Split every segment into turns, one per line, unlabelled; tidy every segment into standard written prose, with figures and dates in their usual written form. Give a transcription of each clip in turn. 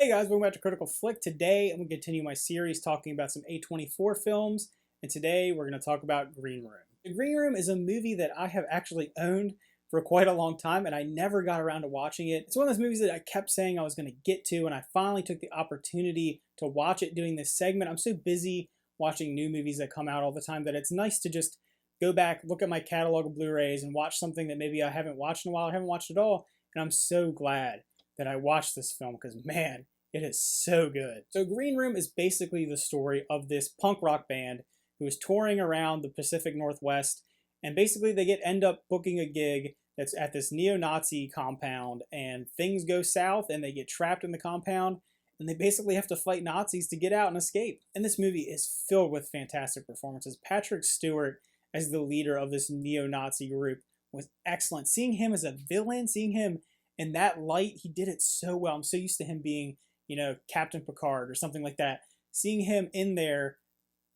Hey guys, welcome back to Critical Flick. Today I'm going to continue my series talking about some A24 films, and today we're going to talk about Green Room. The Green Room is a movie that I have actually owned for quite a long time, and I never got around to watching it. It's one of those movies that I kept saying I was going to get to, and I finally took the opportunity to watch it doing this segment. I'm so busy watching new movies that come out all the time that it's nice to just go back, look at my catalog of Blu-rays, and watch something that maybe I haven't watched in a while, I haven't watched at all, and I'm so glad that I watched this film because, man, it is so good. So Green Room is basically the story of this punk rock band who is touring around the Pacific Northwest, and basically they end up booking a gig that's at this neo-Nazi compound, and things go south and they get trapped in the compound, and they basically have to fight Nazis to get out and escape. And this movie is filled with fantastic performances. Patrick Stewart as the leader of this neo-Nazi group was excellent. Seeing him as a villain, seeing him in that light, he did it so well. I'm so used to him being, you know, Captain Picard or something like that. Seeing him in there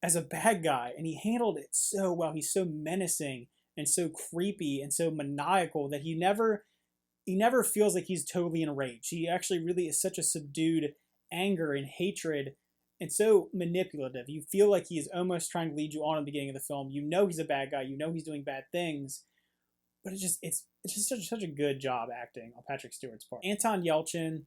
as a bad guy, and he handled it so well. He's so menacing and so creepy and so maniacal that he never feels like he's totally enraged. He actually really is such a subdued anger and hatred and so manipulative. You feel like he is almost trying to lead you on in the beginning of the film. You know he's a bad guy. You know he's doing bad things. But it's just such a good job acting on Patrick Stewart's part. Anton Yelchin,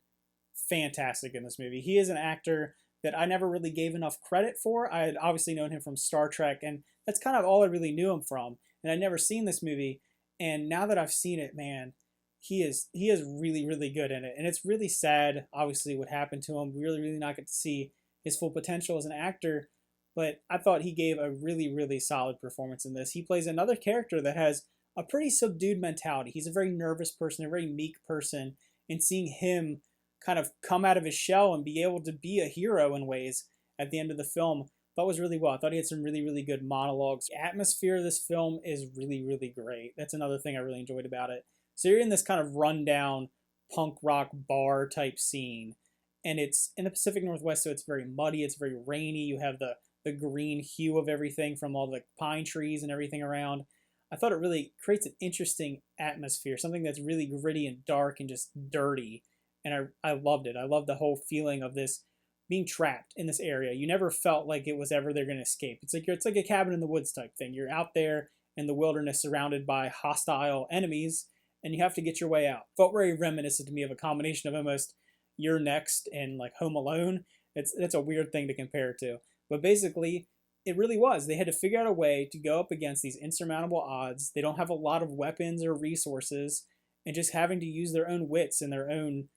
fantastic in this movie. He is an actor that I never really gave enough credit for. I had obviously known him from Star Trek, and that's kind of all I really knew him from. And I'd never seen this movie, and now that I've seen it, man, he is really, really good in it. And it's really sad, obviously, what happened to him. We really not get to see his full potential as an actor, but I thought he gave a really, really solid performance in this. He plays another character that has a pretty subdued mentality. He's a very nervous person, a very meek person, and seeing him kind of come out of his shell and be able to be a hero in ways at the end of the film, thought was really well. I thought he had some really, really good monologues. The atmosphere of this film is really, really great. That's another thing I really enjoyed about it. So you're in this kind of rundown punk rock bar type scene, and it's in the Pacific Northwest, so it's very muddy, it's very rainy. You have the green hue of everything from all the pine trees and everything around. I thought it really creates an interesting atmosphere, something that's really gritty and dark and just dirty. And I loved it. I loved the whole feeling of this being trapped in this area. You never felt like it was ever they're going to escape. It's like a cabin in the woods type thing. You're out there in the wilderness surrounded by hostile enemies, and you have to get your way out. Felt very reminiscent to me of a combination of almost You're Next and like Home Alone. That's a weird thing to compare it to. But basically, it really was. They had to figure out a way to go up against these insurmountable odds. They don't have a lot of weapons or resources, and just having to use their own wits and their own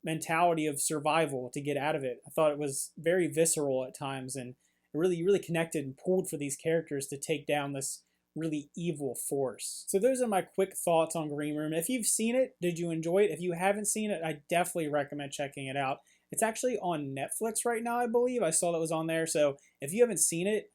mentality of survival to get out of it. I thought it was very visceral at times, and it really connected and pulled for these characters to take down this really evil force. So those are my quick thoughts on Green Room. If you've seen it, did you enjoy it? If you haven't seen it, I definitely recommend checking it out. It's actually on Netflix right now, I believe. I saw that it was on there. So if you haven't seen it,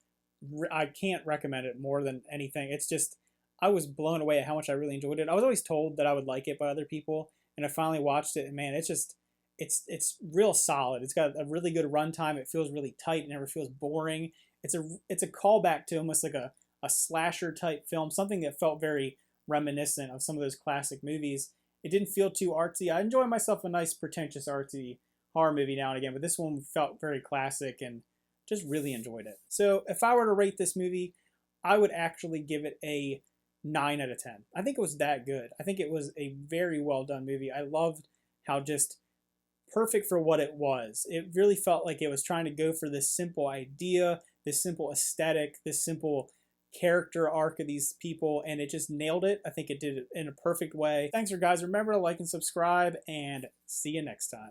I can't recommend it more than anything. It's just, I was blown away at how much I really enjoyed it. I was always told that I would like it by other people, and I finally watched it, and man, it's real solid. It's got a really good runtime. It feels really tight. It never feels boring. It's a callback to almost like a slasher type film, something that felt very reminiscent of some of those classic movies. It didn't feel too artsy. I enjoy myself a nice pretentious artsy horror movie now and again, but this one felt very classic and just really enjoyed it. So if I were to rate this movie, I would actually give it a 9 out of 10. I think it was that good. I think it was a very well done movie. I loved how just perfect for what it was. It really felt like it was trying to go for this simple idea, this simple aesthetic, this simple character arc of these people, and it just nailed it. I think it did it in a perfect way. Thanks, guys. Remember to like and subscribe, and see you next time.